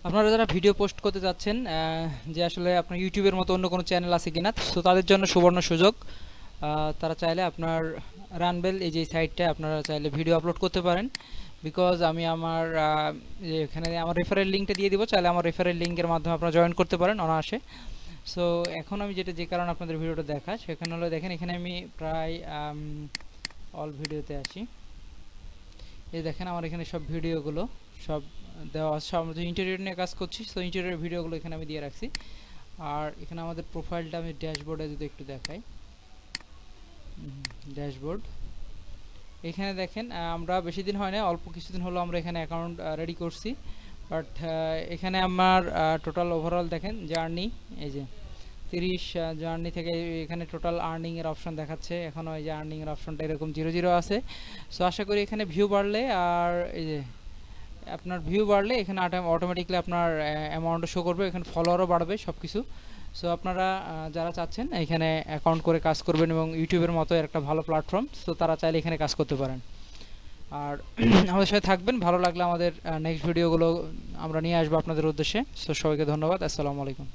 আপনারা যারা video post করতে যাচ্ছেন যে আসলে আপনার ইউটিউবের মতো অন্য কোনো চ্যানেল আছে কিনা, তো তাদের জন্য সুবর্ণ সুযোগ। তারা চাইলে আপনার রানবেল এই যে সাইটটা আপনারা চাইলে ভিডিও আপলোড করতে পারেন। বিকজ আমি আমার যে এখানে আমার রেফারেল লিঙ্কটা দিয়ে দিব, চাইলে আমার রেফারেল লিঙ্কের মাধ্যমে আপনারা জয়েন করতে পারেন অনায়াসে। সো এখন আমি যে কারণে আপনাদের ভিডিওটা দেখা, সেখানে হলো দেখেন এখানে আমি প্রায় অল ভিডিওতে আসি। এই দেখেন আমার এখানে সব ভিডিওগুলো সব দেওয়া আছে। আমরা যে ইন্টেরিয়র নিয়ে কাজ করছি, সো ইন্টেরিয়র ভিডিওগুলো এখানে আমি দিয়ে রাখছি। আর এখানে আমাদের প্রোফাইলটা আমি ড্যাশবোর্ডে যদি একটু দেখাই, ড্যাশবোর্ড এখানে দেখেন আমরা বেশি দিন হয় না, অল্প কিছুদিন হলো আমরা এখানে অ্যাকাউন্ট রেডি করছি। বাট এখানে আমার টোটাল ওভারঅল দেখেন জার্নি, এই যে 30 জার্নি থেকে এখানে টোটাল আর্নিং এর অপশন দেখাচ্ছে। এখনো এই যে আর্নিং এর অপশনটা এরকম 00 আছে। সো আশা করি এখানে ভিউ বাড়লে আর এই যে আপনার ভিউ বাড়লে এখানে অটোমেটিকলি আপনার অ্যামাউন্টও শো করবে, এখানে ফলোয়ারও বাড়বে সব কিছু। সো আপনারা যারা চাচ্ছেন এখানে অ্যাকাউন্ট করে কাজ করবেন এবং ইউটিউবের মতো একটা ভালো প্ল্যাটফর্ম, সো তারা চাইলে এখানে কাজ করতে পারেন। আর আমাদের সাথে থাকবেন, ভালো লাগলে আমাদের নেক্সট ভিডিওগুলো আমরা নিয়ে আসবো আপনাদের উদ্দেশ্যে। সো সবাইকে ধন্যবাদ, আসসালামু আলাইকুম।